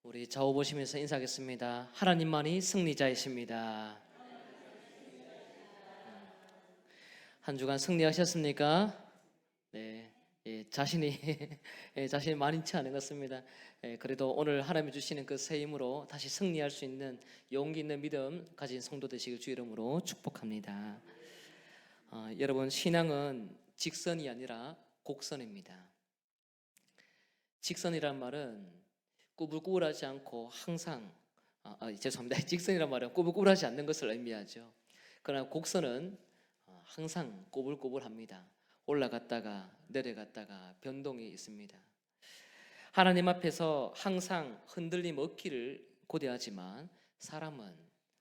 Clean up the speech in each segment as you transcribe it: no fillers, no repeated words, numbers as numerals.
우리 좌우 보시면서 인사하겠습니다. 하나님만이 승리자이십니다. 한 주간 승리하셨습니까? 네, 자신이 자신이 많지 않은 것 같습니다. 그래도 오늘 하나님이 주시는 그 새 힘으로 다시 승리할 수 있는 용기 있는 믿음 가진 성도 되시길 주 이름으로 축복합니다. 여러분, 신앙은 직선이 아니라 곡선입니다. 직선이란 말은 꾸불꾸불하지 않고 항상 죄송합니다. 직선이란 말은 꾸불꾸불하지 않는 것을 의미하죠. 그러나 곡선은 항상 꾸불꾸불합니다. 올라갔다가 내려갔다가 변동이 있습니다. 하나님 앞에서 항상 흔들림 없기를 고대하지만 사람은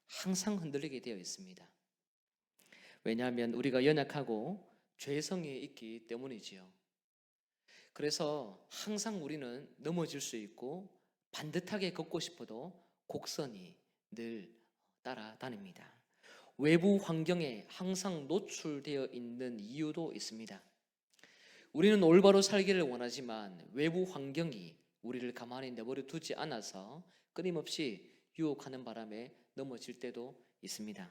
항상 흔들리게 되어 있습니다. 왜냐하면 우리가 연약하고 죄성이 있기 때문이지요. 그래서 항상 우리는 넘어질 수 있고 반듯하게 걷고 싶어도 곡선이 늘 따라다닙니다. 외부 환경에 항상 노출되어 있는 이유도 있습니다. 우리는 올바로 살기를 원하지만 외부 환경이 우리를 가만히 내버려 두지 않아서 끊임없이 유혹하는 바람에 넘어질 때도 있습니다.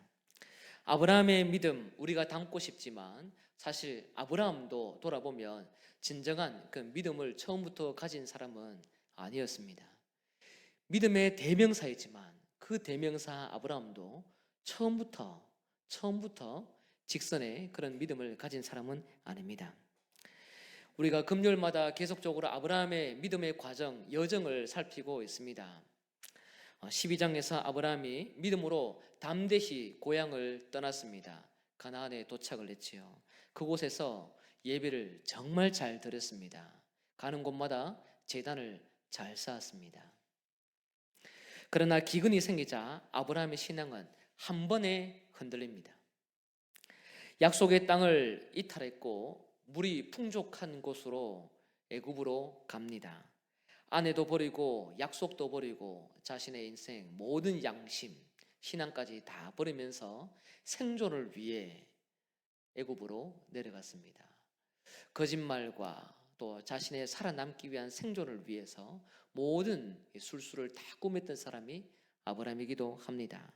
아브라함의 믿음 우리가 닮고 싶지만 사실 아브라함도 돌아보면 진정한 그 믿음을 처음부터 가진 사람은 아니었습니다. 믿음의 대명사이지만 그 대명사 아브라함도 처음부터 직선의 그런 믿음을 가진 사람은 아닙니다. 우리가 금요일마다 계속적으로 아브라함의 믿음의 과정, 여정을 살피고 있습니다. 12장에서 아브라함이 믿음으로 담대히 고향을 떠났습니다. 가나안에 도착을 했지요. 그곳에서 예배를 정말 잘 드렸습니다. 가는 곳마다 제단을 잘 쌓았습니다. 그러나 기근이 생기자 아브라함의 신앙은 한 번에 흔들립니다. 약속의 땅을 이탈했고 물이 풍족한 곳으로 애굽으로 갑니다. 아내도 버리고 약속도 버리고 자신의 인생 모든 양심, 신앙까지 다 버리면서 생존을 위해 애굽으로 내려갔습니다. 거짓말과 또 자신의 살아남기 위한 생존을 위해서 모든 술수를 다 꾸몄던 사람이 아브라함이기도 합니다.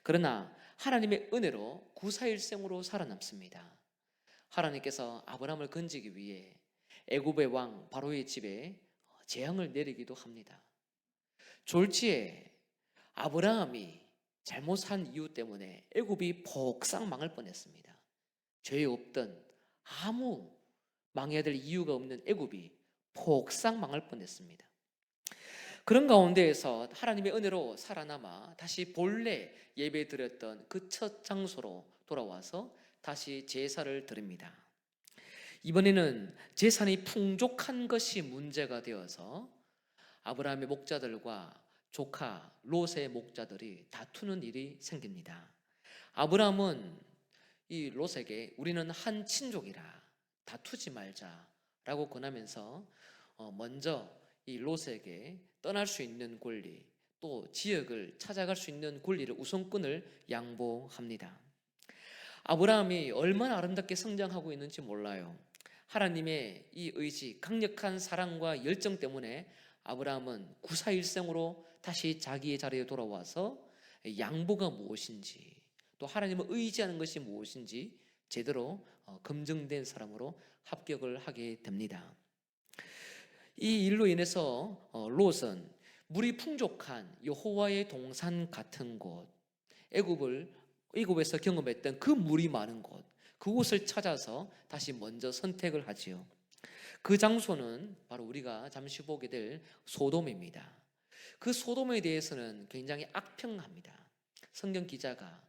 그러나 하나님의 은혜로 구사일생으로 살아남습니다. 하나님께서 아브라함을 건지기 위해 애굽의 왕 바로의 집에 재앙을 내리기도 합니다. 졸지에 아브라함이 잘못 산 이유 때문에 애굽이 폭삭 망할 뻔했습니다. 죄 없던 아무 망해야 될 이유가 없는 애굽이 폭삭 망할 뻔했습니다. 그런 가운데에서 하나님의 은혜로 살아남아 다시 본래 예배 드렸던 그 첫 장소로 돌아와서 다시 제사를 드립니다. 이번에는 제산이 풍족한 것이 문제가 되어서 아브라함의 목자들과 조카 롯의 목자들이 다투는 일이 생깁니다. 아브라함은 이 롯에게 우리는 한 친족이라 다투지 말자라고 권하면서 먼저 이 롯에게 떠날 수 있는 권리, 또 지역을 찾아갈 수 있는 권리를 우선권을 양보합니다. 아브라함이 얼마나 아름답게 성장하고 있는지 몰라요. 하나님의 이 의지, 강력한 사랑과 열정 때문에 아브라함은 구사일생으로 다시 자기의 자리에 돌아와서 양보가 무엇인지, 또 하나님을 의지하는 것이 무엇인지 제대로 검증된 사람으로 합격을 하게 됩니다. 이 일로 인해서 롯은 물이 풍족한 여호와의 동산 같은 곳, 애굽에서 경험했던 그 물이 많은 곳, 그곳을 찾아서 다시 먼저 선택을 하지요. 그 장소는 바로 우리가 잠시 보게 될 소돔입니다. 그 소돔에 대해서는 굉장히 악평합니다. 성경 기자가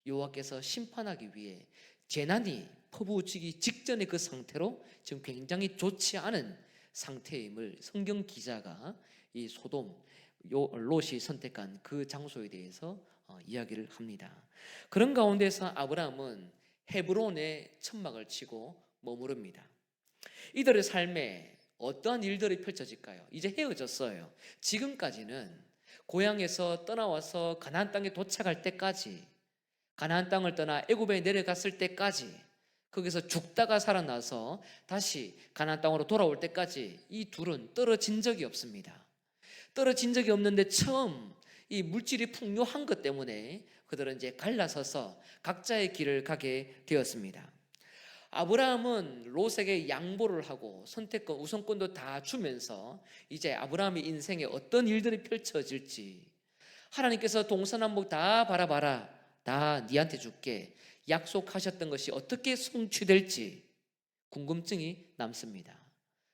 여호와께서 심판하기 위해 재난이 퍼부어지기 직전의 그 상태로 지금 굉장히 좋지 않은 상태임을 성경 기자가 이 소돔 롯이 선택한 그 장소에 대해서 이야기를 합니다. 그런 가운데서 아브라함은 헤브론에 천막을 치고 머무릅니다. 이들의 삶에 어떠한 일들이 펼쳐질까요? 이제 헤어졌어요. 지금까지는 고향에서 떠나와서 가나안 땅에 도착할 때까지, 가나안 땅을 떠나 애굽에 내려갔을 때까지, 거기서 죽다가 살아나서 다시 가나안 땅으로 돌아올 때까지 이 둘은 떨어진 적이 없습니다. 떨어진 적이 없는데 처음 이 물질이 풍요한 것 때문에 그들은 이제 갈라서서 각자의 길을 가게 되었습니다. 아브라함은 롯에게 양보를 하고 선택권, 우선권도 다 주면서 이제 아브라함의 인생에 어떤 일들이 펼쳐질지, 하나님께서 동서남북 다 바라봐라, 다 네한테 줄게 약속하셨던 것이 어떻게 성취될지 궁금증이 남습니다.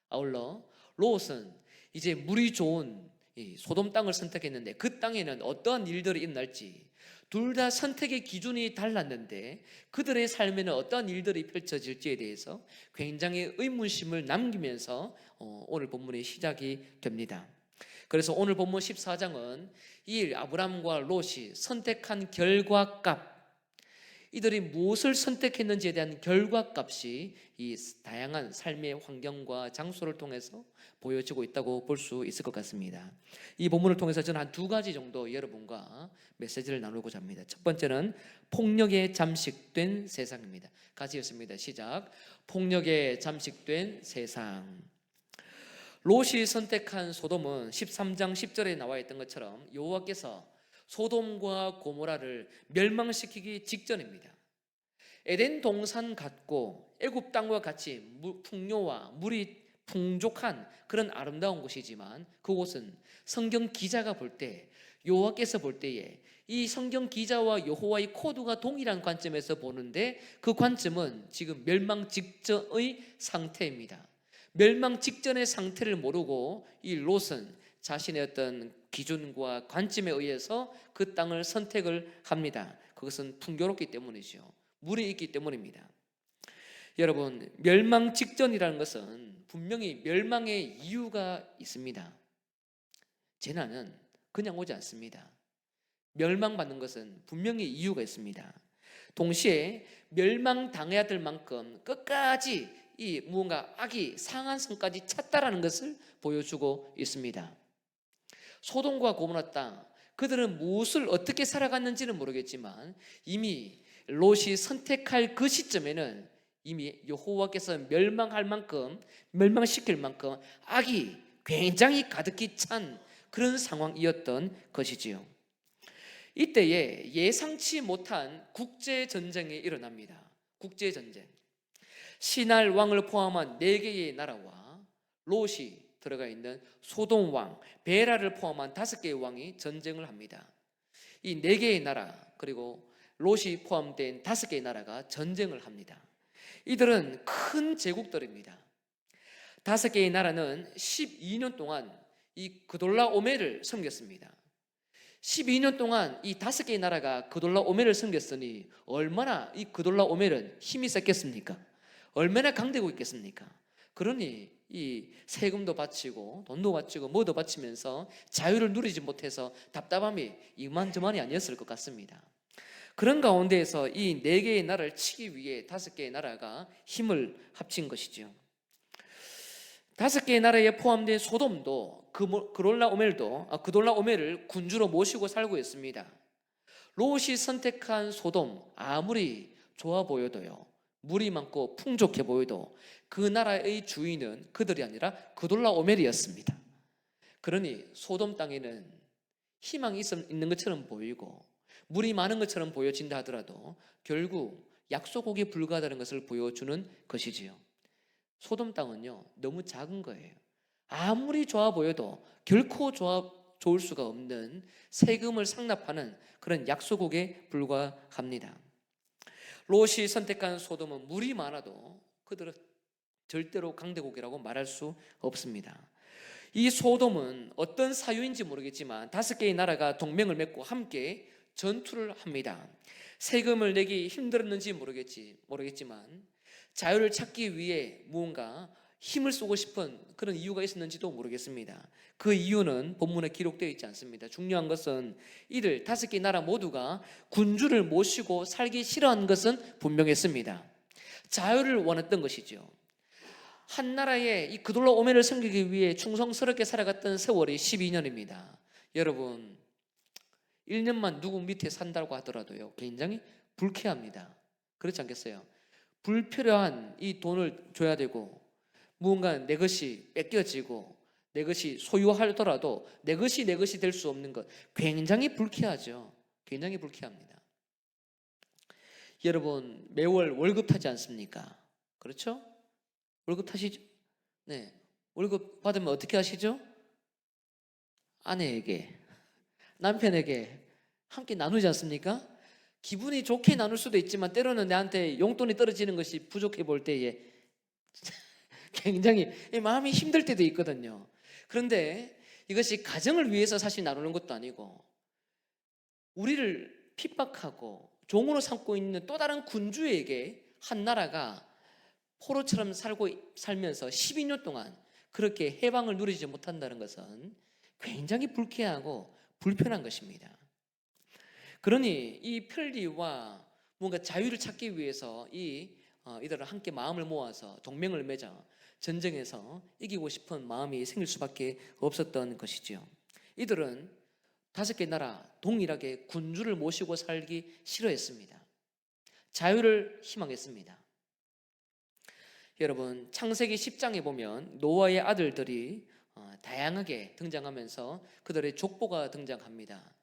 아울러 롯은 이제 물이 좋은 이 소돔 땅을 선택했는데 그 땅에는 어떠한 일들이 일어날지, 둘 다 선택의 기준이 달랐는데 그들의 삶에는 어떠한 일들이 펼쳐질지에 대해서 굉장히 의문심을 남기면서 오늘 본문의 시작이 됩니다. 그래서 오늘 본문 14장은 이 아브람과 롯이 선택한 결과값, 이들이 무엇을 선택했는지에 대한 결과값이 이 다양한 삶의 환경과 장소를 통해서 보여지고 있다고 볼 수 있을 것 같습니다. 이 본문을 통해서 저는 한 두 가지 정도 여러분과 메시지를 나누고자 합니다. 첫 번째는 폭력에 잠식된 세상입니다. 같이 읽습니다. 시작. 폭력에 잠식된 세상. 롯이 선택한 소돔은 13장 10절에 나와 있던 것처럼 여호와께서 소돔과 고모라를 멸망시키기 직전입니다. 에덴 동산 같고 애굽 땅과 같이 풍요와 물이 풍족한 그런 아름다운 곳이지만 그곳은 성경 기자가 볼 때, 여호와께서 볼 때에 이 성경 기자와 여호와의 코드가 동일한 관점에서 보는데 그 관점은 지금 멸망 직전의 상태입니다. 멸망 직전의 상태를 모르고 이 롯은 자신의 어떤 기준과 관점에 의해서 그 땅을 선택을 합니다. 그것은 풍요롭기 때문이죠. 물이 있기 때문입니다. 여러분, 멸망 직전이라는 것은 분명히 멸망의 이유가 있습니다. 재난은 그냥 오지 않습니다. 멸망받는 것은 분명히 이유가 있습니다. 동시에 멸망당해야 될 만큼 끝까지 이 무언가 악이 상한선까지 찼다라는 것을 보여주고 있습니다. 소돔과 고모라 땅, 그들은 무엇을 어떻게 살아갔는지는 모르겠지만 이미 롯이 선택할 그 시점에는 이미 여호와께서 멸망할 만큼, 멸망시킬 만큼 악이 굉장히 가득히 찬 그런 상황이었던 것이지요. 이때에 예상치 못한 국제전쟁이 일어납니다. 국제전쟁. 시날 왕을 포함한 4개의 나라와 롯이 들어가 있는 소돔 왕, 베라를 포함한 5개의 왕이 전쟁을 합니다. 이 4개의 나라, 그리고 롯이 포함된 5개의 나라가 전쟁을 합니다. 이들은 큰 제국들입니다. 5개의 나라는 12년 동안 이 그돌라오멜을 섬겼습니다. 12년 동안 이 5개의 나라가 그돌라오멜을 섬겼으니 얼마나 이 그돌라오멜은 힘이 셌겠습니까? 얼마나 강대고 있겠습니까? 그러니 이 세금도 바치고 돈도 바치고 뭐도 바치면서 자유를 누리지 못해서 답답함이 이만저만이 아니었을 것 같습니다. 그런 가운데에서 이 4개의 나라를 치기 위해 5개의 나라가 힘을 합친 것이죠. 5개의 나라에 포함된 소돔도 그돌라오멜을 군주로 모시고 살고 있습니다. 롯이 선택한 소돔, 아무리 좋아 보여도요, 물이 많고 풍족해 보여도 그 나라의 주인은 그들이 아니라 그돌라오멜이었습니다. 그러니 소돔 땅에는 희망이 있는 것처럼 보이고 물이 많은 것처럼 보여진다 하더라도 결국 약소국에 불과하다는 것을 보여주는 것이지요. 소돔 땅은요, 너무 작은 거예요. 아무리 좋아 보여도 결코 좋을 수가 없는 세금을 상납하는 그런 약소국에 불과합니다. 롯이 선택한 소돔은 물이 많아도 그들은 절대로 강대국이라고 말할 수 없습니다. 이 소돔은 어떤 사유인지 모르겠지만 5개의 나라가 동맹을 맺고 함께 전투를 합니다. 세금을 내기 힘들었는지 모르겠지만 자유를 찾기 위해 무언가 힘을 쏘고 싶은 그런 이유가 있었는지도 모르겠습니다. 그 이유는 본문에 기록되어 있지 않습니다. 중요한 것은 이들 5개 나라 모두가 군주를 모시고 살기 싫어한 것은 분명했습니다. 자유를 원했던 것이죠. 한 나라의 이 그돌라오멜을 섬기기 위해 충성스럽게 살아갔던 세월이 12년입니다. 여러분, 1년만 누구 밑에 산다고 하더라도요, 굉장히 불쾌합니다. 그렇지 않겠어요? 불필요한 이 돈을 줘야 되고 무언가 내 것이 뺏겨지고 내 것이 소유하더라도 내 것이 될 수 없는 것, 굉장히 불쾌하죠. 굉장히 불쾌합니다. 여러분, 매월 월급 타지 않습니까? 그렇죠? 월급 타시죠? 네. 월급 받으면 어떻게 하시죠? 아내에게, 남편에게 함께 나누지 않습니까? 기분이 좋게 나눌 수도 있지만 때로는 나한테 용돈이 떨어지는 것이 부족해 볼 때에 굉장히 마음이 힘들 때도 있거든요. 그런데 이것이 가정을 위해서 사실 나누는 것도 아니고 우리를 핍박하고 종으로 삼고 있는 또 다른 군주에게 한 나라가 포로처럼 살면서 12년 동안 그렇게 해방을 누리지 못한다는 것은 굉장히 불쾌하고 불편한 것입니다. 그러니 이 편리와 뭔가 자유를 찾기 위해서 이들을 함께 마음을 모아서 동맹을 맺어 전쟁에서 이기고 싶은 마음이 생길 수밖에 없었던 것이지요. 이들은 5개 나라 동일하게 군주를 모시고 살기 싫어했습니다. 자유를 희망했습니다. 여러분, 창세기 10장에 보면 노아의 아들들이 다양하게 등장하면서 그들의 족보가 등장합니다.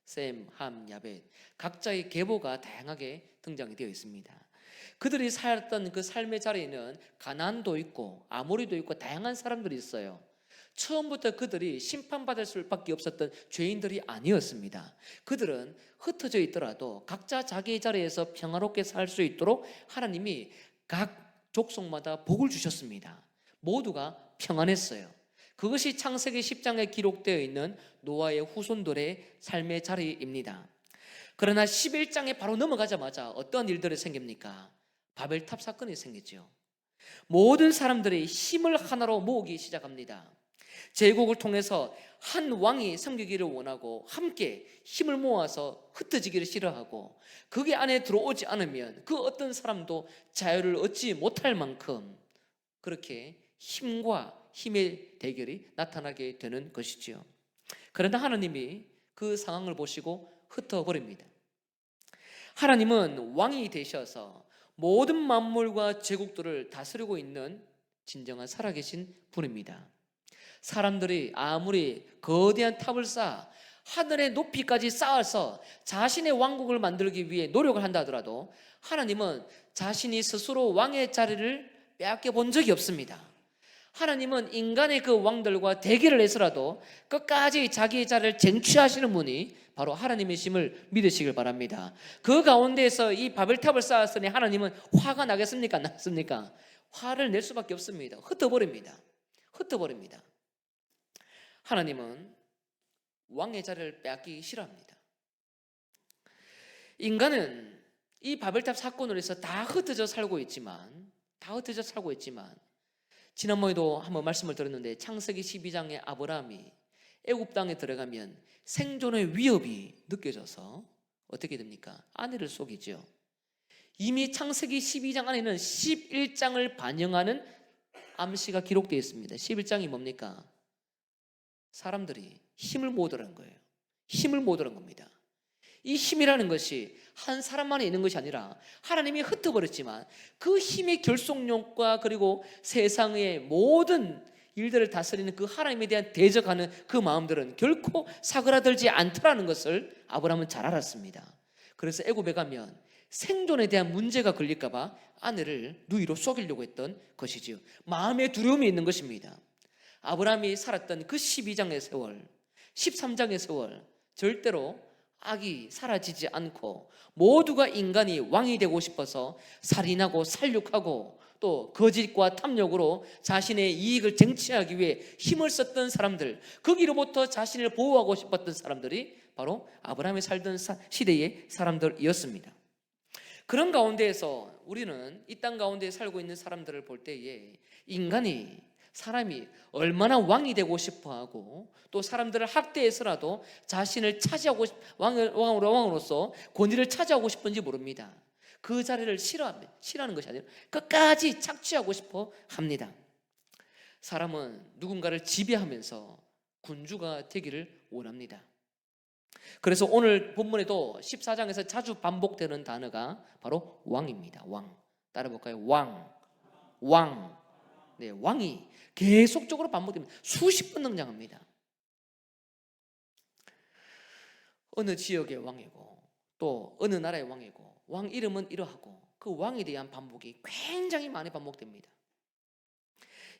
셈, 함, 야벳, 각자의 계보가 다양하게 등장이 되어 있습니다. 그들이 살았던 그 삶의 자리에는 가나안도 있고 아모리도 있고 다양한 사람들이 있어요. 처음부터 그들이 심판받을 수밖에 없었던 죄인들이 아니었습니다. 그들은 흩어져 있더라도 각자 자기의 자리에서 평화롭게 살 수 있도록 하나님이 각 족속마다 복을 주셨습니다. 모두가 평안했어요. 그것이 창세기 10장에 기록되어 있는 노아의 후손들의 삶의 자리입니다. 그러나 11장에 바로 넘어가자마자 어떠한 일들이 생깁니까? 바벨탑 사건이 생기죠. 모든 사람들이 힘을 하나로 모으기 시작합니다. 제국을 통해서 한 왕이 섬기기를 원하고 함께 힘을 모아서 흩어지기를 싫어하고 그게 안에 들어오지 않으면 그 어떤 사람도 자유를 얻지 못할 만큼 그렇게 힘과 힘의 대결이 나타나게 되는 것이지요. 그러나 하나님이 그 상황을 보시고 흩어버립니다. 하나님은 왕이 되셔서 모든 만물과 제국들을 다스리고 있는 진정한 살아계신 분입니다. 사람들이 아무리 거대한 탑을 쌓아 하늘의 높이까지 쌓아서 자신의 왕국을 만들기 위해 노력을 한다 하더라도 하나님은 자신이 스스로 왕의 자리를 빼앗겨 본 적이 없습니다. 하나님은 인간의 그 왕들과 대결을 해서라도 끝까지 자기의 자리를 쟁취하시는 분이 바로 하나님이심을 믿으시길 바랍니다. 그 가운데에서 이 바벨탑을 쌓았으니 하나님은 화가 나겠습니까? 났습니까? 화를 낼 수밖에 없습니다. 흩어버립니다. 하나님은 왕의 자리를 빼앗기기 싫어합니다. 인간은 이 바벨탑 사건으로 해서 다 흩어져 살고 있지만 지난번에도 한번 말씀을 드렸는데 창세기 12장에 아브라함이 애굽 땅에 들어가면 생존의 위협이 느껴져서 어떻게 됩니까? 아내를 속이죠. 이미 창세기 12장 안에는 11장을 반영하는 암시가 기록되어 있습니다. 11장이 뭡니까? 사람들이 힘을 못 얻은 거예요. 힘을 못 얻은 겁니다. 이 힘이라는 것이 한 사람만에 있는 것이 아니라 하나님이 흩어버렸지만 그 힘의 결속력과 그리고 세상의 모든 일들을 다스리는 그 하나님에 대한 대적하는 그 마음들은 결코 사그라들지 않더라는 것을 아브라함은 잘 알았습니다. 그래서 애굽에 가면 생존에 대한 문제가 걸릴까 봐 아내를 누이로 속이려고 했던 것이지요. 마음의 두려움이 있는 것입니다. 아브라함이 살았던 그 12장의 세월, 13장의 세월 절대로 악이 사라지지 않고 모두가 인간이 왕이 되고 싶어서 살인하고 살육하고 또 거짓과 탐욕으로 자신의 이익을 쟁취하기 위해 힘을 썼던 사람들, 거기로부터 자신을 보호하고 싶었던 사람들이 바로 아브라함이 살던 시대의 사람들이었습니다. 그런 가운데에서 우리는 이 땅 가운데 살고 있는 사람들을 볼 때에 사람이 얼마나 왕이 되고 싶어하고 또 사람들을 학대해서라도 자신을 차지하고 왕으로서 권위를 차지하고 싶은지 모릅니다. 그 자리를 싫어하는 것이 아니라 끝까지 착취하고 싶어 합니다. 사람은 누군가를 지배하면서 군주가 되기를 원합니다. 그래서 오늘 본문에도 14장에서 자주 반복되는 단어가 바로 왕입니다. 왕. 따라볼까요? 왕. 왕이 계속적으로 반복됩니다. 수십 번 등장합니다. 어느 지역의 왕이고 또 어느 나라의 왕이고 왕 이름은 이러하고 그 왕에 대한 반복이 굉장히 많이 반복됩니다.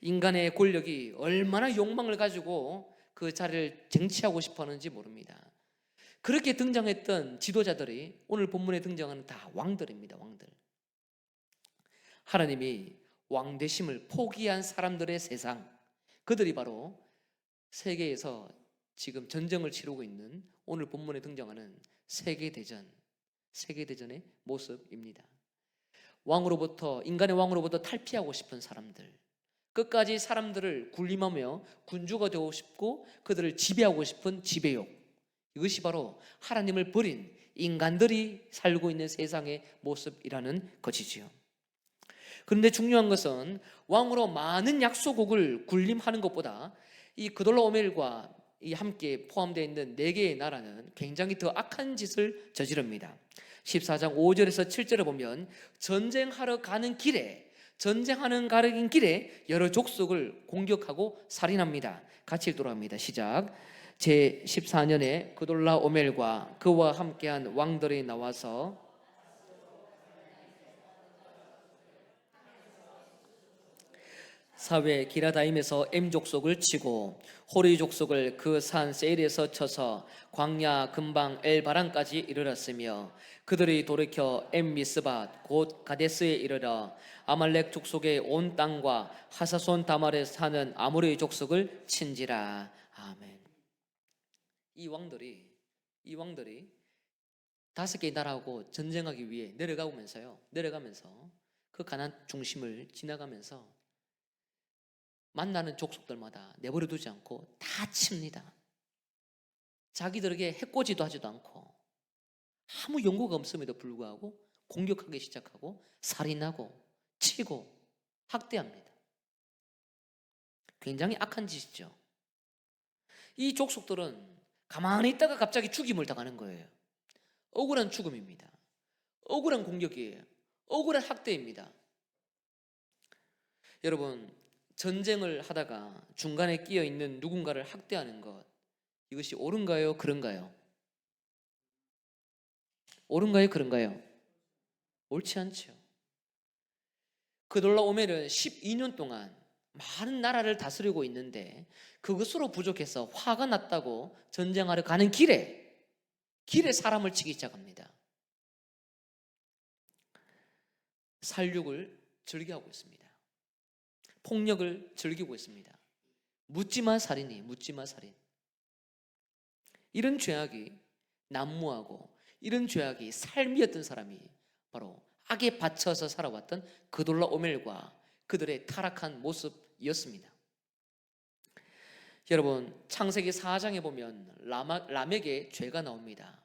인간의 권력이 얼마나 욕망을 가지고 그 자리를 쟁취하고 싶어 하는지 모릅니다. 그렇게 등장했던 지도자들이 오늘 본문에 등장하는 다 왕들입니다. 왕들. 하나님이 왕되심을 포기한 사람들의 세상, 그들이 바로 세계에서 지금 전쟁을 치르고 있는 오늘 본문에 등장하는 세계대전의 모습입니다. 왕으로부터, 인간의 왕으로부터 탈피하고 싶은 사람들, 끝까지 사람들을 군림하며 군주가 되고 싶고 그들을 지배하고 싶은 지배욕, 이것이 바로 하나님을 버린 인간들이 살고 있는 세상의 모습이라는 것이지요. 그런데 중요한 것은 왕으로 많은 약소국을 군림하는 것보다 이 그돌라오멜과 이 함께 포함되어 있는 4개의 나라는 굉장히 더 악한 짓을 저지릅니다. 14장 5절에서 7절을 보면 전쟁하러 가는 길에 여러 족속을 공격하고 살인합니다. 같이 읽도록 합니다. 시작. 제14년에 그돌라오멜과 그와 함께한 왕들이 나와서 사회 기라다임에서 M족속을 치고 호리 족속을 그 산 세일에서 쳐서 광야 근방 엘바란까지 이르렀으며 그들이 돌이켜 엠미스밭 곧 가데스에 이르러 아말렉 족속의 온 땅과 하사손 다말에 사는 아모리 족속을 친지라. 아멘. 이 왕들이 5개의 나라하고 전쟁하기 위해 내려가면서 그 가나안 중심을 지나가면서 만나는 족속들마다 내버려 두지 않고 다 칩니다. 자기들에게 해코지도 하지도 않고 아무 연고가 없음에도 불구하고 공격하기 시작하고 살인하고 치고 학대합니다. 굉장히 악한 짓이죠. 이 족속들은 가만히 있다가 갑자기 죽임을 당하는 거예요. 억울한 죽음입니다. 억울한 공격이에요. 억울한 학대입니다. 여러분, 전쟁을 하다가 중간에 끼어 있는 누군가를 학대하는 것, 이것이 옳은가요? 그런가요? 옳은가요? 그런가요? 옳지 않죠. 그돌라오멜은 12년 동안 많은 나라를 다스리고 있는데 그것으로 부족해서 화가 났다고 전쟁하러 가는 길에 사람을 치기 시작합니다. 살육을 즐겨하고 있습니다. 폭력을 즐기고 있습니다. 묻지마 살인이 묻지마 살인. 이런 죄악이 난무하고 이런 죄악이 삶이었던 사람이 바로 악에 받쳐서 살아왔던 그돌라오멜과 그들의 타락한 모습이었습니다. 여러분, 창세기 4장에 보면 라멕의 죄가 나옵니다.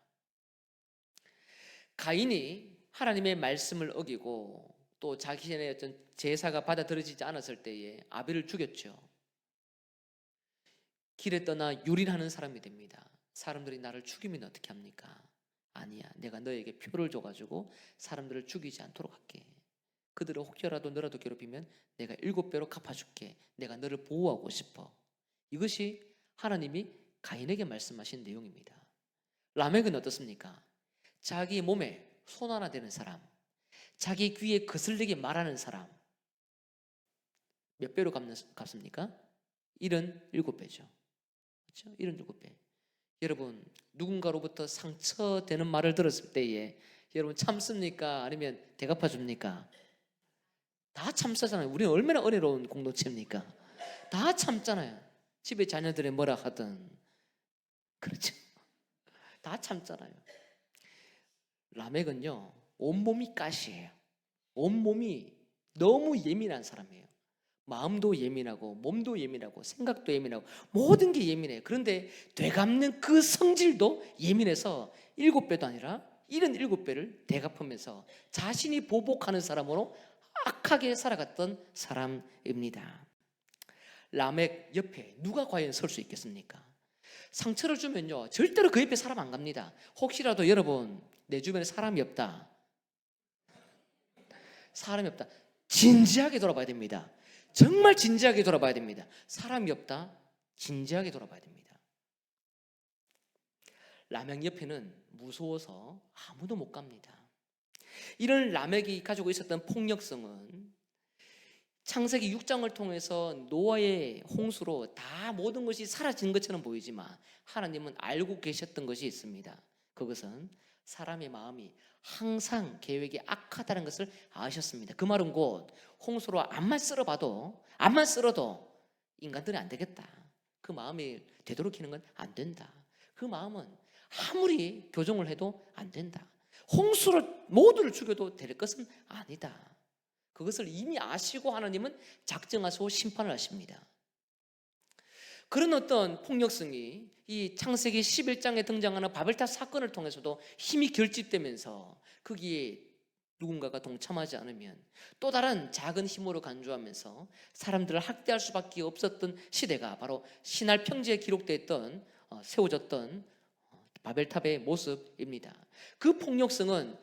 가인이 하나님의 말씀을 어기고 또 자신의 어떤 제사가 받아들여지지 않았을 때에 아벨을 죽였죠. 길에 떠나 유린하는 사람이 됩니다. 사람들이 나를 죽이면 어떻게 합니까? 아니야, 내가 너에게 표를 줘가지고 사람들을 죽이지 않도록 할게. 그들을 혹여라도 너라도 괴롭히면 내가 7배로 갚아줄게. 내가 너를 보호하고 싶어. 이것이 하나님이 가인에게 말씀하신 내용입니다. 라멕은 어떻습니까? 자기 몸에 손 하나 되는 사람, 자기 귀에 거슬리게 말하는 사람, 몇 배로 갚습니까? 77배죠. 그렇죠? 77배. 여러분, 누군가로부터 상처되는 말을 들었을 때에 여러분 참습니까? 아니면 대갚아 줍니까? 다 참잖아요. 우리는 얼마나 은혜로운 공동체입니까? 다 참잖아요. 집에 자녀들이 뭐라 하든 그렇죠. 다 참잖아요. 라멕은요, 온몸이 가시예요. 온몸이 너무 예민한 사람이에요. 마음도 예민하고 몸도 예민하고 생각도 예민하고 모든 게 예민해요. 그런데 되갚는 그 성질도 예민해서 7배도 아니라 77배를 되갚으면서 자신이 보복하는 사람으로 악하게 살아갔던 사람입니다. 라멕 옆에 누가 과연 설 수 있겠습니까? 상처를 주면요, 절대로 그 옆에 사람 안 갑니다. 혹시라도 여러분 내 주변에 사람이 없다, 진지하게 돌아봐야 됩니다. 정말 진지하게 돌아봐야 됩니다. 사람이 없다, 진지하게 돌아봐야 됩니다. 라멕 옆에는 무서워서 아무도 못 갑니다. 이런 라멕이 가지고 있었던 폭력성은 창세기 6장을 통해서 노아의 홍수로 다 모든 것이 사라진 것처럼 보이지만 하나님은 알고 계셨던 것이 있습니다. 그것은 사람의 마음이 항상 계획이 악하다는 것을 아셨습니다. 그 말은 곧 홍수로 암만 쓸어도 인간들이 안 되겠다. 그 마음이 되도록이는 건 안 된다. 그 마음은 아무리 교정을 해도 안 된다. 홍수를 모두를 죽여도 될 것은 아니다. 그것을 이미 아시고 하나님은 작정하시고 심판을 하십니다. 그런 어떤 폭력성이 이 창세기 11장에 등장하는 바벨탑 사건을 통해서도 힘이 결집되면서 거기에 누군가가 동참하지 않으면 또 다른 작은 힘으로 간주하면서 사람들을 학대할 수밖에 없었던 시대가 바로 신할 평지에 기록됐던 세워졌던 바벨탑의 모습입니다. 그 폭력성은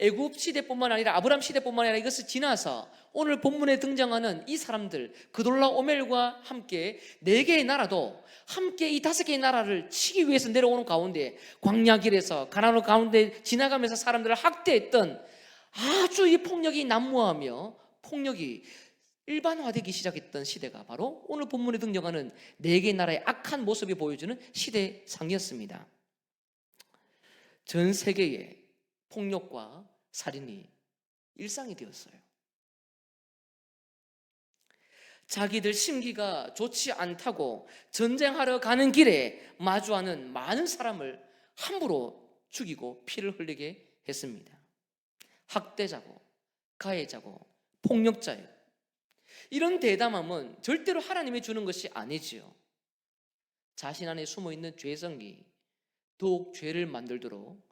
애굽 시대뿐만 아니라 아브람 시대뿐만 아니라 이것을 지나서 오늘 본문에 등장하는 이 사람들 그돌라 오멜과 함께 4개의 나라도 함께 이 5개의 나라를 치기 위해서 내려오는 가운데 광야길에서 가나안 가운데 지나가면서 사람들을 학대했던 아주 이 폭력이 난무하며 폭력이 일반화되기 시작했던 시대가 바로 오늘 본문에 등장하는 4개의 나라의 악한 모습이 보여주는 시대상이었습니다. 전 세계에 폭력과 살인이 일상이 되었어요. 자기들 심기가 좋지 않다고 전쟁하러 가는 길에 마주하는 많은 사람을 함부로 죽이고 피를 흘리게 했습니다. 학대자고 가해자고 폭력자예요. 이런 대담함은 절대로 하나님이 주는 것이 아니지요. 자신 안에 숨어있는 죄성이 더욱 죄를 만들도록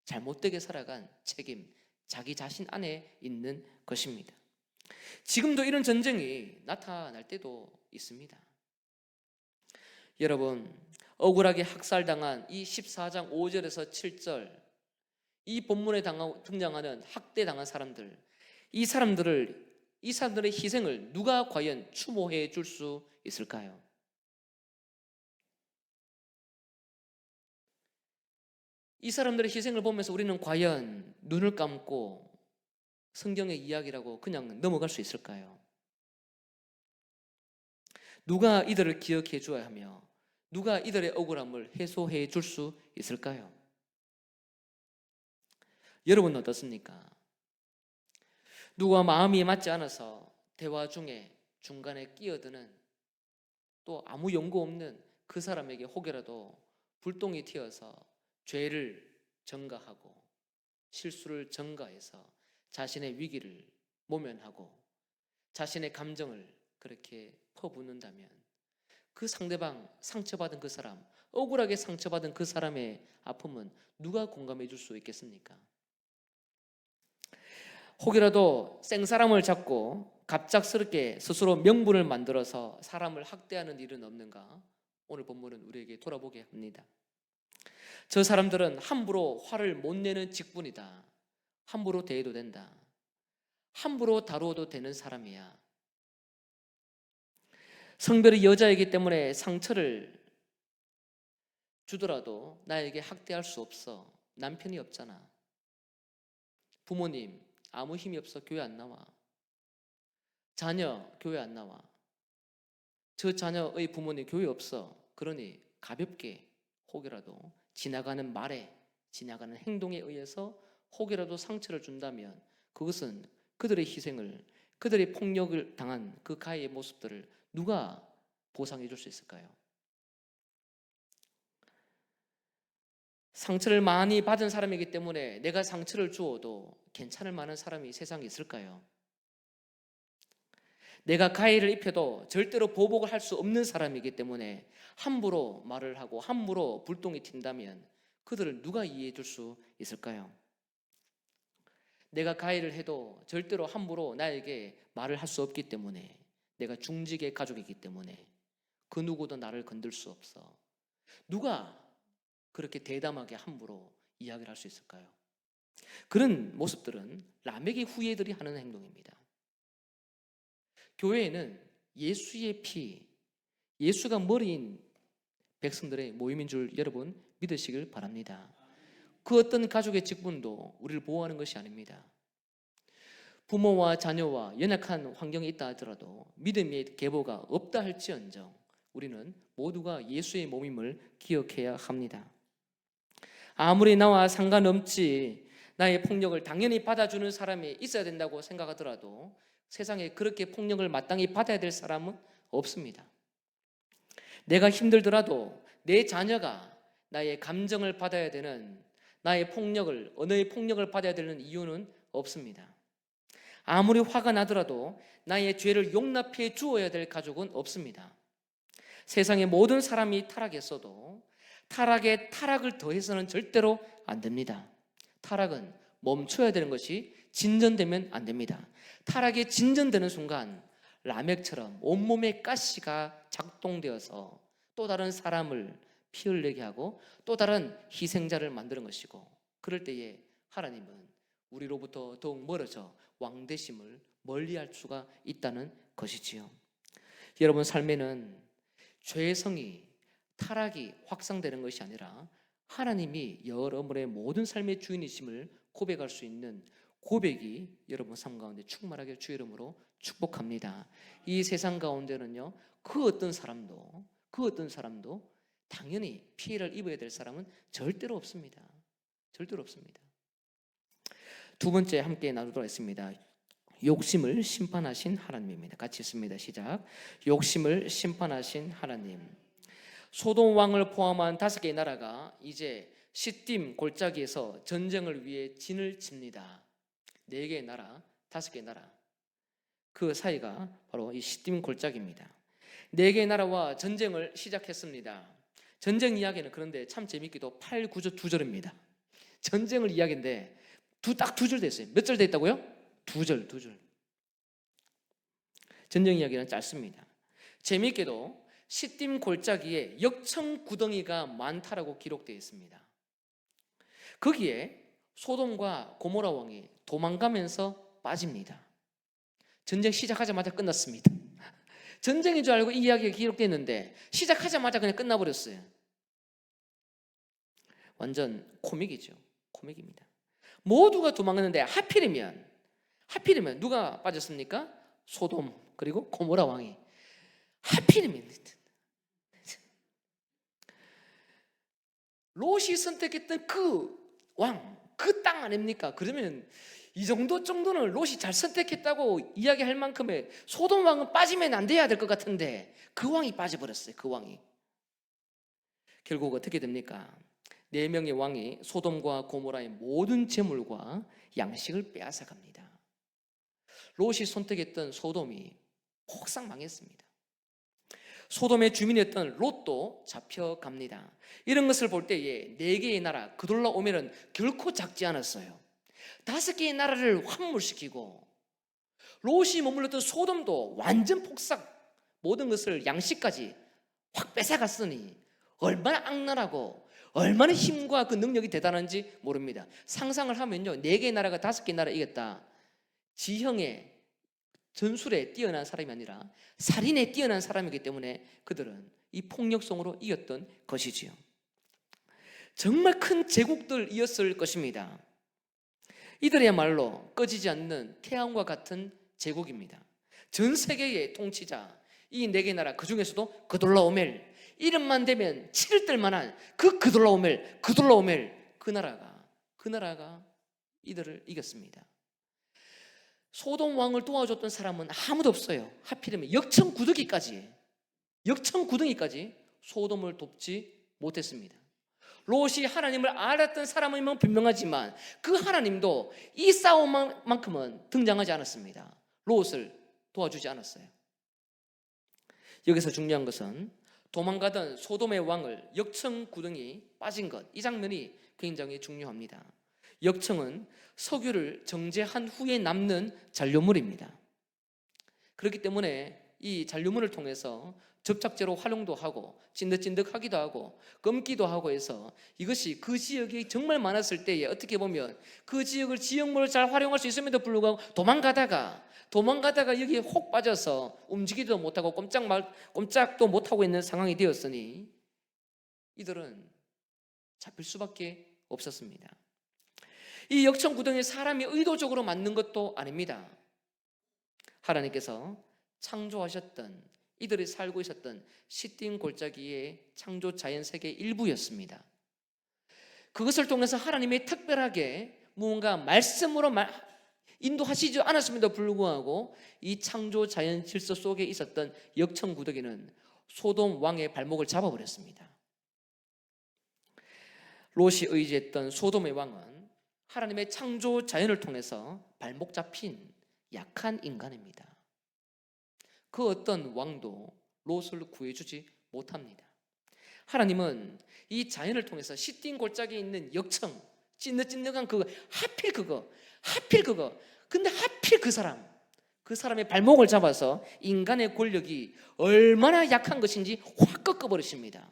잘못되게 살아간 책임, 자기 자신 안에 있는 것입니다. 지금도 이런 전쟁이 나타날 때도 있습니다. 여러분, 억울하게 학살당한 이 14장 5절에서 7절 이 본문에 등장하는 학대당한 사람들, 이 사람들의 희생을 누가 과연 추모해 줄 수 있을까요? 이 사람들의 희생을 보면서 우리는 과연 눈을 감고 성경의 이야기라고 그냥 넘어갈 수 있을까요? 누가 이들을 기억해 줘야 하며 누가 이들의 억울함을 해소해 줄 수 있을까요? 여러분은 어떻습니까? 누가 마음이 맞지 않아서 대화 중에 중간에 끼어드는 또 아무 연고 없는 그 사람에게 혹여라도 불똥이 튀어서 죄를 전가하고 실수를 전가해서 자신의 위기를 모면하고 자신의 감정을 그렇게 퍼붓는다면 그 상대방, 상처받은 그 사람, 억울하게 상처받은 그 사람의 아픔은 누가 공감해 줄 수 있겠습니까? 혹이라도 생사람을 잡고 갑작스럽게 스스로 명분을 만들어서 사람을 학대하는 일은 없는가? 오늘 본문은 우리에게 돌아보게 합니다. 저 사람들은 함부로 화를 못 내는 직분이다. 함부로 대해도 된다. 함부로 다루어도 되는 사람이야. 성별이 여자이기 때문에 상처를 주더라도 나에게 학대할 수 없어. 남편이 없잖아. 부모님 아무 힘이 없어 교회 안 나와. 자녀 교회 안 나와. 저 자녀의 부모님 교회 없어. 그러니 가볍게 혹이라도 지나가는 말에 지나가는 행동에 의해서 혹이라도 상처를 준다면 그것은 그들의 희생을 그들의 폭력을 당한 그 가해의 모습들을 누가 보상해 줄 수 있을까요? 상처를 많이 받은 사람이기 때문에 내가 상처를 주어도 괜찮을 만한 사람이 세상에 있을까요? 내가 가해를 입혀도 절대로 보복을 할 수 없는 사람이기 때문에 함부로 말을 하고 함부로 불똥이 튄다면 그들을 누가 이해해 줄 수 있을까요? 내가 가해를 해도 절대로 함부로 나에게 말을 할 수 없기 때문에 내가 중직의 가족이기 때문에 그 누구도 나를 건들 수 없어. 누가 그렇게 대담하게 함부로 이야기를 할 수 있을까요? 그런 모습들은 라멕의 후예들이 하는 행동입니다. 교회에는 예수의 피, 예수가 머리인 백성들의 모임인 줄 여러분 믿으시길 바랍니다. 그 어떤 가족의 직분도 우리를 보호하는 것이 아닙니다. 부모와 자녀와 연약한 환경에 있다 하더라도 믿음의 계보가 없다 할지언정 우리는 모두가 예수의 몸임을 기억해야 합니다. 아무리 나와 상관없지 나의 폭력을 당연히 받아주는 사람이 있어야 된다고 생각하더라도 세상에 그렇게 폭력을 마땅히 받아야 될 사람은 없습니다. 내가 힘들더라도 내 자녀가 나의 감정을 받아야 되는, 나의 폭력을, 언어의 폭력을 받아야 되는 이유는 없습니다. 아무리 화가 나더라도 나의 죄를 용납해 주어야 될 가족은 없습니다. 세상의 모든 사람이 타락했어도 타락에 타락을 더해서는 절대로 안 됩니다. 타락은 멈춰야 되는 것이 진전되면 안 됩니다. 타락에 진전되는 순간 라멕처럼 온몸에 가시가 작동되어서 또 다른 사람을 피 흘리게 하고 또 다른 희생자를 만드는 것이고, 그럴 때에 하나님은 우리로부터 더욱 멀어져 왕되심을 멀리할 수가 있다는 것이지요. 여러분 삶에는 죄의 성이, 타락이 확산되는 것이 아니라 하나님이 여러분의 모든 삶의 주인이심을 고백할 수 있는 고백이 여러분 삶 가운데 충만하게 주의 이름으로 축복합니다. 이 세상 가운데는요, 그 어떤 사람도 당연히 피해를 입어야 될 사람은 절대로 없습니다. 절대로 없습니다. 두 번째 함께 나누도록 하겠습니다. 욕심을 심판하신 하나님입니다. 같이 읽습니다. 시작. 욕심을 심판하신 하나님. 소돔 왕을 포함한 5개의 나라가 이제 시딤 골짜기에서 전쟁을 위해 진을 칩니다. 4개의 나라, 5개의 나라, 그 사이가 바로 이 시딤 골짜기입니다. 4개의 나라와 전쟁을 시작했습니다. 전쟁 이야기는 그런데 참 재밌게도 8, 9절 2절입니다. 전쟁을 이야기인데 딱 2절 됐어요. 몇 절 됐다고요? 2절. 전쟁 이야기는 짧습니다. 재밌게도 시딤 골짜기에 역청 구덩이가 많다라고 기록되어 있습니다. 거기에 소돔과 고모라 왕이 도망가면서 빠집니다. 전쟁 시작하자마자 끝났습니다. 전쟁인 줄 알고 이 이야기가 기록됐는데 시작하자마자 그냥 끝나버렸어요. 완전 코믹이죠. 코믹입니다. 모두가 도망갔는데 하필이면 누가 빠졌습니까? 소돔 그리고 고모라 왕이. 하필이면 롯이 선택했던 그 왕, 그 땅 아닙니까? 그러면 이 정도는 롯이 잘 선택했다고 이야기할 만큼의 소돔 왕은 빠지면 안 돼야 될 것 같은데 그 왕이 빠져버렸어요. 그 왕이. 결국 어떻게 됩니까? 4명의 왕이 소돔과 고모라의 모든 재물과 양식을 빼앗아 갑니다. 롯이 선택했던 소돔이 폭삭 망했습니다. 소돔의 주민이었던 롯도 잡혀갑니다. 이런 것을 볼 때에 4개의 나라 그돌라오멜은 결코 작지 않았어요. 5개의 나라를 환물시키고 롯이 머물렀던 소돔도 완전 폭삭, 모든 것을 양식까지 확 뺏어갔으니 얼마나 악랄하고 얼마나 힘과 그 능력이 대단한지 모릅니다. 상상을 하면요, 4개의 나라가 5개의 나라 이겼다. 지형의 전술에 뛰어난 사람이 아니라 살인에 뛰어난 사람이기 때문에 그들은 이 폭력성으로 이겼던 것이지요. 정말 큰 제국들이었을 것입니다. 이들이야말로 꺼지지 않는 태양과 같은 제국입니다. 전 세계의 통치자, 이 4개 나라, 그 중에서도 그돌라오멜, 이름만 대면 치를 뜰 만한 그 그돌라오멜, 그 나라가 이들을 이겼습니다. 소돔 왕을 도와줬던 사람은 아무도 없어요. 하필이면 역청 구덩이까지 소돔을 돕지 못했습니다. 롯이 하나님을 알았던 사람이면 분명하지만 그 하나님도 이 싸움만큼은 등장하지 않았습니다. 롯을 도와주지 않았어요. 여기서 중요한 것은 도망가던 소돔의 왕을 역청 구덩이 빠진 것, 이 장면이 굉장히 중요합니다. 역청은 석유를 정제한 후에 남는 잔류물입니다. 그렇기 때문에 이 잔류물을 통해서 접착제로 활용도 하고 찐득찐득하기도 하고 검기도 하고 해서 이것이 그 지역이 정말 많았을 때에 어떻게 보면 그 지역을 지역물을 잘 활용할 수 있음에도 불구하고 도망가다가 여기에 혹 빠져서 움직이지도 못하고 꼼짝도 못하고 있는 상황이 되었으니 이들은 잡힐 수밖에 없었습니다. 이 역청구덩이에 사람이 의도적으로 만든 것도 아닙니다. 하나님께서 창조하셨던 이들이 살고 있었던 시딘 골짜기의 창조 자연 세계의 일부였습니다. 그것을 통해서 하나님이 특별하게 무언가 말씀으로 인도하시지 않았음에도 불구하고 이 창조 자연 질서 속에 있었던 역청구덩이는 소돔 왕의 발목을 잡아버렸습니다. 롯이 의지했던 소돔의 왕은 하나님의 창조 자연을 통해서 발목 잡힌 약한 인간입니다. 그 어떤 왕도 롯을 구해주지 못합니다. 하나님은 이 자연을 통해서 시딘 골짜기에 있는 역청, 찐득찐득한 하필 그거 근데 하필 그 사람의 발목을 잡아서 인간의 권력이 얼마나 약한 것인지 확 꺾어버리십니다.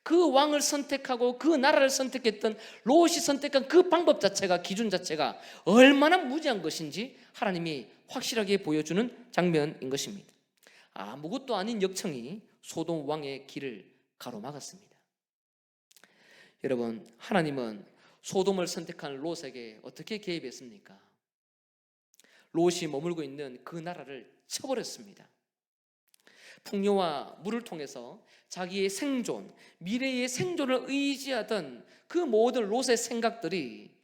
그 왕을 선택하고 그 나라를 선택했던 롯이 선택한 그 방법 자체가, 기준 자체가 얼마나 무지한 것인지 하나님이 확실하게 보여주는 장면인 것입니다. 아무것도 아닌 역청이 소돔 왕의 길을 가로막았습니다. 여러분, 하나님은 소돔을 선택한 롯에게 어떻게 개입했습니까? 롯이 머물고 있는 그 나라를 쳐버렸습니다. 풍요와 물을 통해서 자기의 생존, 미래의 생존을 의지하던 그 모든 롯의 생각들이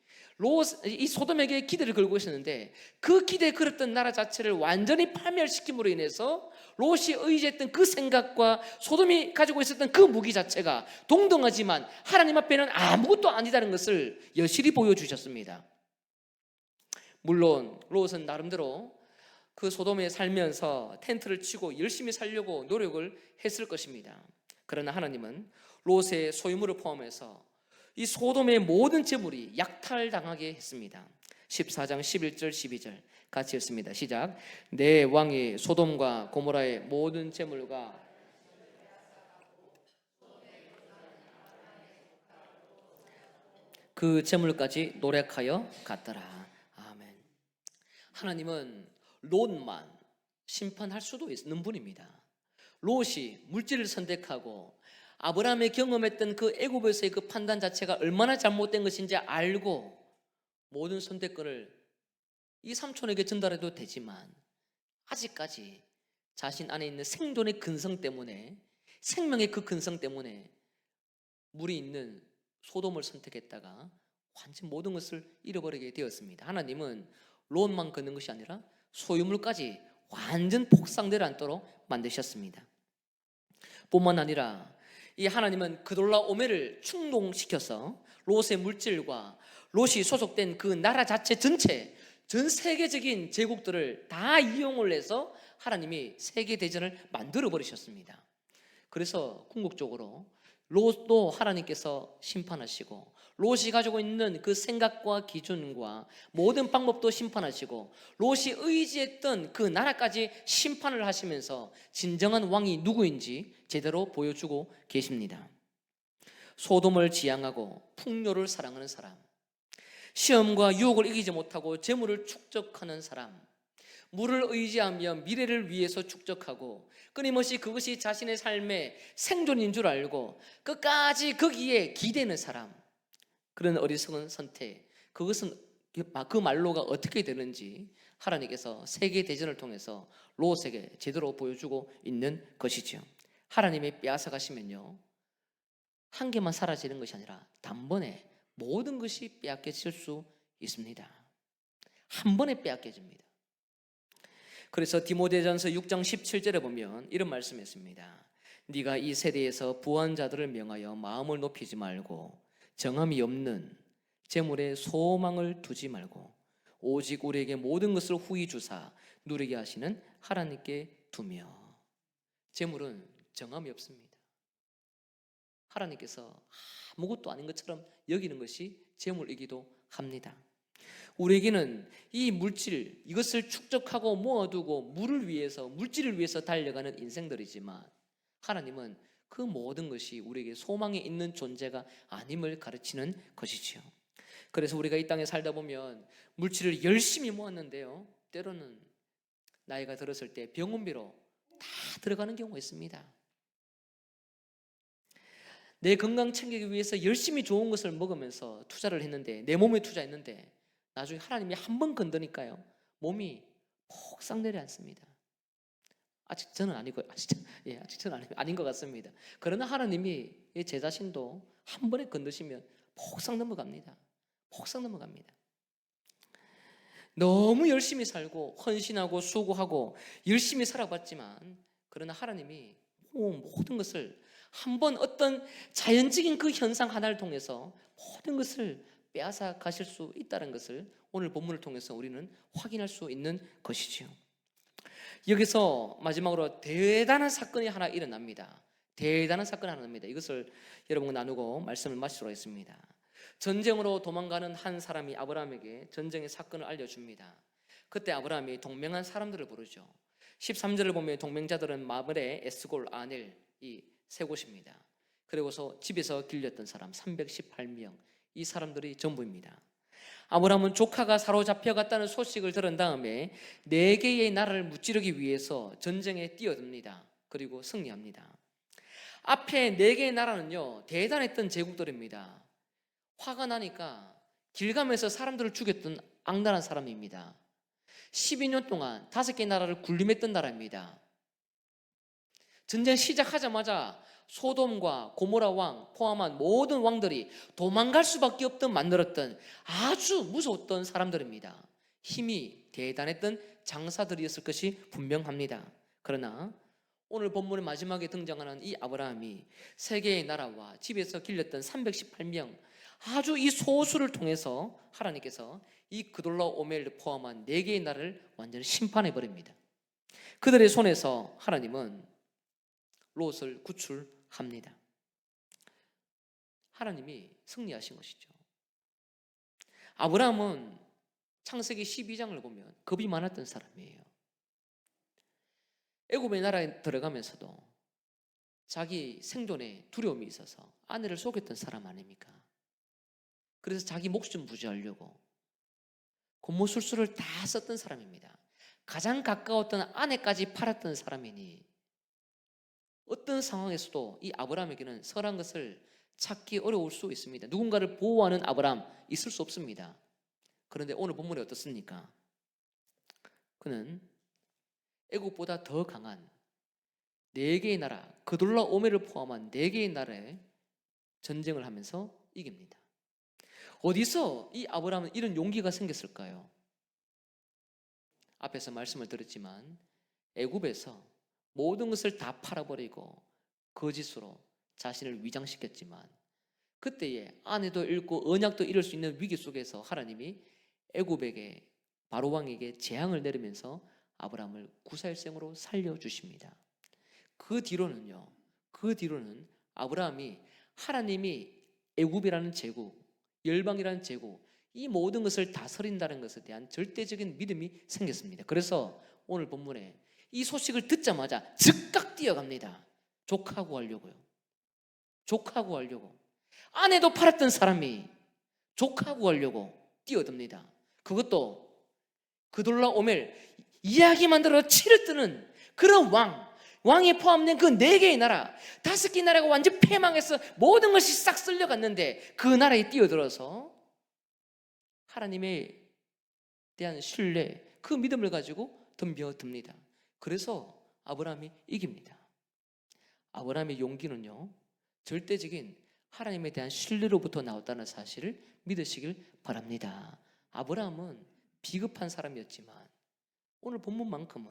이 소돔에게 기대를 걸고 있었는데 그 기대에 걸었던 나라 자체를 완전히 파멸시킴으로 인해서 롯이 의지했던 그 생각과 소돔이 가지고 있었던 그 무기 자체가 동등하지만 하나님 앞에는 아무것도 아니다는 것을 여실히 보여주셨습니다. 물론 롯은 나름대로 그 소돔에 살면서 텐트를 치고 열심히 살려고 노력을 했을 것입니다. 그러나 하나님은 롯의 소유물을 포함해서 이 소돔의 모든 재물이 약탈당하게 했습니다. 14장 11절 12절 같이 읽습니다. 시작. 내 왕이 소돔과 고모라의 모든 재물과 그 재물까지 노력하여 갔더라. 아멘. 하나님은 롯만 심판할 수도 있는 분입니다. 롯이 물질을 선택하고 아브라함이 경험했던 그 애굽에서의 그 판단 자체가 얼마나 잘못된 것인지 알고 모든 선택권을 이 삼촌에게 전달해도 되지만 아직까지 자신 안에 있는 생존의 근성 때문에, 생명의 그 근성 때문에 물이 있는 소돔을 선택했다가 완전 모든 것을 잃어버리게 되었습니다. 하나님은 롯만 걷는 것이 아니라 소유물까지 완전 폭삭 내려앉도록 만드셨습니다. 뿐만 아니라 이 하나님은 그돌라오메를 충동시켜서 롯의 물질과 롯이 소속된 그 나라 자체 전체, 전 세계적인 제국들을 다 이용을 해서 하나님이 세계대전을 만들어 버리셨습니다. 그래서 궁극적으로 롯도 하나님께서 심판하시고 롯이 가지고 있는 그 생각과 기준과 모든 방법도 심판하시고 롯이 의지했던 그 나라까지 심판을 하시면서 진정한 왕이 누구인지 제대로 보여주고 계십니다. 소돔을 지향하고 풍요를 사랑하는 사람, 시험과 유혹을 이기지 못하고 재물을 축적하는 사람, 물을 의지하며 미래를 위해서 축적하고 끊임없이 그것이 자신의 삶의 생존인 줄 알고 끝까지 거기에 기대는 사람, 그런 어리석은 선택, 그것은 그 말로가 어떻게 되는지 하나님께서 세계대전을 통해서 롯에게 제대로 보여주고 있는 것이죠. 하나님이 빼앗아 가시면요, 한 개만 사라지는 것이 아니라 단번에 모든 것이 빼앗겨질 수 있습니다. 한 번에 빼앗겨집니다. 그래서 디모데전서 6장 17절에 보면 이런 말씀이 있습니다. 네가 이 세대에서 부한 자들을 명하여 마음을 높이지 말고 정함이 없는 재물에 소망을 두지 말고 오직 우리에게 모든 것을 후히 주사 누리게 하시는 하나님께 두며. 재물은 정함이 없습니다. 하나님께서 아무것도 아닌 것처럼 여기는 것이 재물이기도 합니다. 우리에게는 이 물질, 이것을 축적하고 모아두고 물질을 위해서 달려가는 인생들이지만 하나님은 그 모든 것이 우리에게 소망이 있는 존재가 아님을 가르치는 것이지요. 그래서 우리가 이 땅에 살다 보면 물질을 열심히 모았는데요, 때로는 나이가 들었을 때 병원비로 다 들어가는 경우가 있습니다. 내 건강 챙기기 위해서 열심히 좋은 것을 먹으면서 투자를 했는데, 내 몸에 투자했는데 나중에 하나님이 한 번 건드니까요 몸이 폭삭 내려앉습니다. 아직 저는 아니고 아직 저는 아닌 것 같습니다. 그러나 하나님이 제 자신도 한 번에 건드시면 폭삭 넘어갑니다. 폭삭 넘어갑니다. 너무 열심히 살고 헌신하고 수고하고 열심히 살아봤지만, 그러나 하나님이 모든 것을 한번 어떤 자연적인 그 현상 하나를 통해서 모든 것을 빼앗아 가실 수 있다는 것을 오늘 본문을 통해서 우리는 확인할 수 있는 것이지요. 여기서 마지막으로 대단한 사건이 하나 일어납니다. 대단한 사건이 하나 납니다. 이것을 여러분과 나누고 말씀을 마치도록 하겠습니다. 전쟁으로 도망가는 한 사람이 아브라함에게 전쟁의 사건을 알려줍니다. 그때 아브라함이 동맹한 사람들을 부르죠. 13절을 보면 동맹자들은 마므레, 에스골, 아넬, 이 세 곳입니다. 그리고서 집에서 길렸던 사람 318명, 이 사람들이 전부입니다. 아브라함은 조카가 사로잡혀갔다는 소식을 들은 다음에 4개의 나라를 무찌르기 위해서 전쟁에 뛰어듭니다. 그리고 승리합니다. 앞에 4개의 나라는요 대단했던 제국들입니다. 화가 나니까 길가면서 사람들을 죽였던 악랄한 사람입니다. 12년 동안 5개의 나라를 군림했던 나라입니다. 전쟁 시작하자마자 소돔과 고모라 왕 포함한 모든 왕들이 도망갈 수밖에 없던 만들었던 아주 무서웠던 사람들입니다. 힘이 대단했던 장사들이었을 것이 분명합니다. 그러나 오늘 본문의 마지막에 등장하는 이 아브라함이 3개의 나라와 집에서 길렸던 318명, 아주 이 소수를 통해서 하나님께서 이 그돌라오멜을 포함한 4개의 나라를 완전히 심판해 버립니다. 그들의 손에서 하나님은 롯을 구출합니다. 하나님이 승리하신 것이죠. 아브라함은 창세기 12장을 보면 겁이 많았던 사람이에요. 애굽의 나라에 들어가면서도 자기 생존에 두려움이 있어서 아내를 속였던 사람 아닙니까? 그래서 자기 목숨 부지하려고 곤모술수를 다 썼던 사람입니다. 가장 가까웠던 아내까지 팔았던 사람이니 어떤 상황에서도 이 아브라함에게는 선한 것을 찾기 어려울 수 있습니다. 누군가를 보호하는 아브라함 있을 수 없습니다. 그런데 오늘 본문이 어떻습니까? 그는 애굽보다 더 강한 4개의 나라, 그돌라오멜을 포함한 4개의 나라에 전쟁을 하면서 이깁니다. 어디서 이 아브라함은 이런 용기가 생겼을까요? 앞에서 말씀을 드렸지만 애굽에서 모든 것을 다 팔아버리고 거짓으로 자신을 위장시켰지만 그때에 아내도 잃고 언약도 잃을 수 있는 위기 속에서 하나님이 애굽에게 바로 왕에게 재앙을 내리면서 아브라함을 구사일생으로 살려주십니다. 그 뒤로는 아브라함이 하나님이 애굽이라는 제국, 열방이라는 제국, 이 모든 것을 다스린다는 것에 대한 절대적인 믿음이 생겼습니다. 그래서 오늘 본문에 이 소식을 듣자마자 즉각 뛰어갑니다. 족하고 하려고요. 족하고 하려고. 아내도 팔았던 사람이 족하고 하려고 뛰어듭니다. 그것도 그돌라오멜, 이야기만 들어 치를 뜨는 그런 왕이 포함된 그 4개의 나라, 5개의 나라가 완전 패망해서 모든 것이 싹 쓸려갔는데 그 나라에 뛰어들어서 하나님에 대한 신뢰, 그 믿음을 가지고 덤벼듭니다. 그래서 아브라함이 이깁니다. 아브라함의 용기는요 절대적인 하나님에 대한 신뢰로부터 나왔다는 사실을 믿으시길 바랍니다. 아브라함은 비겁한 사람이었지만 오늘 본문만큼은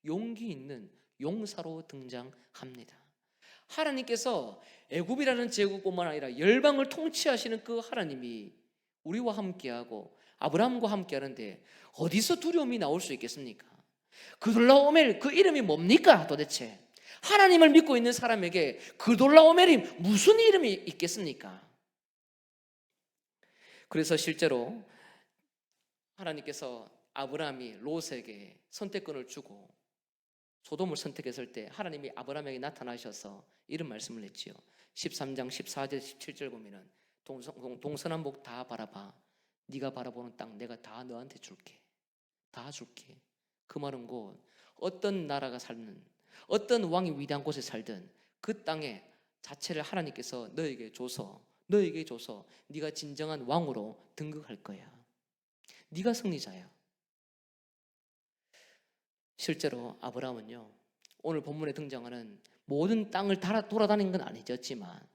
용기 있는 용사로 등장합니다. 하나님께서 애굽이라는 제국뿐만 아니라 열방을 통치하시는 그 하나님이 우리와 함께하고 아브라함과 함께하는데 어디서 두려움이 나올 수 있겠습니까? 그돌라오멜, 그 이름이 뭡니까 도대체? 하나님을 믿고 있는 사람에게 그돌라오멜이 무슨 이름이 있겠습니까? 그래서 실제로 하나님께서 아브라함이 롯에게 선택권을 주고 소돔을 선택했을 때 하나님이 아브라함에게 나타나셔서 이런 말씀을 했지요. 13장 14절 17절 보면은 동서남북 다 바라봐. 네가 바라보는 땅 내가 다 너한테 줄게. 다 줄게. 그 말은 곧 어떤 나라가 살든 어떤 왕이 위대한 곳에 살든 그 땅의 자체를 하나님께서 너에게 줘서 네가 진정한 왕으로 등극할 거야. 네가 승리자야. 실제로 아브라함은요, 오늘 본문에 등장하는 모든 땅을 돌아다닌 건 아니었지만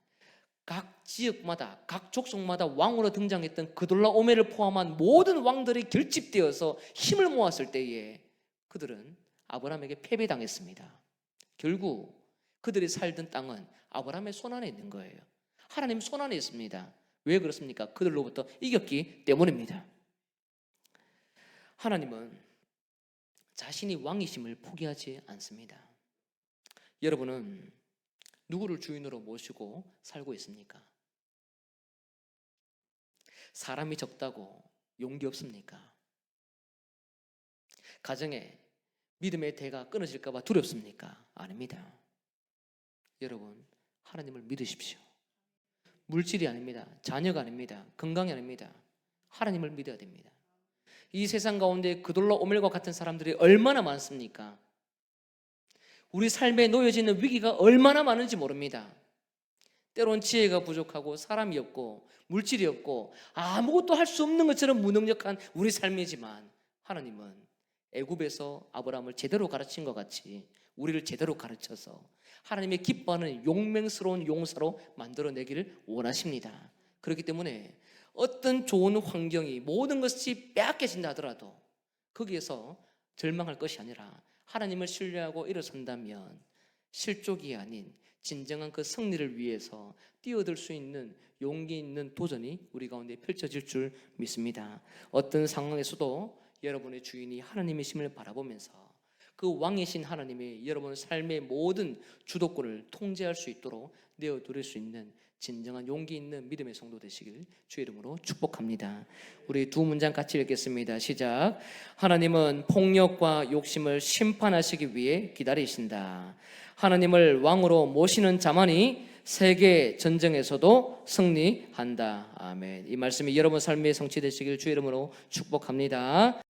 각 지역마다 각 족속마다 왕으로 등장했던 그돌라오메를 포함한 모든 왕들이 결집되어서 힘을 모았을 때에 그들은 아브라함에게 패배당했습니다. 결국 그들이 살던 땅은 아브라함의 손안에 있는 거예요. 하나님 손안에 있습니다. 왜 그렇습니까? 그들로부터 이겼기 때문입니다. 하나님은 자신이 왕이심을 포기하지 않습니다. 여러분은 누구를 주인으로 모시고 살고 있습니까? 사람이 적다고 용기 없습니까? 가정에 믿음의 대가 끊어질까 봐 두렵습니까? 아닙니다. 여러분, 하나님을 믿으십시오. 물질이 아닙니다. 자녀가 아닙니다. 건강이 아닙니다. 하나님을 믿어야 됩니다. 이 세상 가운데 그돌라오멜과 같은 사람들이 얼마나 많습니까? 우리 삶에 놓여지는 위기가 얼마나 많은지 모릅니다. 때론 지혜가 부족하고 사람이 없고 물질이 없고 아무것도 할 수 없는 것처럼 무능력한 우리 삶이지만 하나님은 애굽에서 아브라함을 제대로 가르친 것 같이 우리를 제대로 가르쳐서 하나님의 기뻐하는 용맹스러운 용사로 만들어내기를 원하십니다. 그렇기 때문에 어떤 좋은 환경이 모든 것이 빼앗겨진다 하더라도 거기에서 절망할 것이 아니라 하나님을 신뢰하고 일어선다면 실족이 아닌 진정한 그 승리를 위해서 뛰어들 수 있는 용기 있는 도전이 우리 가운데 펼쳐질 줄 믿습니다. 어떤 상황에서도 여러분의 주인이 하나님이심을 바라보면서 그 왕이신 하나님이 여러분 삶의 모든 주도권을 통제할 수 있도록 내어두릴 수 있는 진정한 용기 있는 믿음의 성도 되시길 주의 이름으로 축복합니다. 우리 두 문장 같이 읽겠습니다. 시작. 하나님은 폭력과 욕심을 심판하시기 위해 기다리신다. 하나님을 왕으로 모시는 자만이 세계 전쟁에서도 승리한다. 아멘. 이 말씀이 여러분 삶의 성취되시길 주의 이름으로 축복합니다.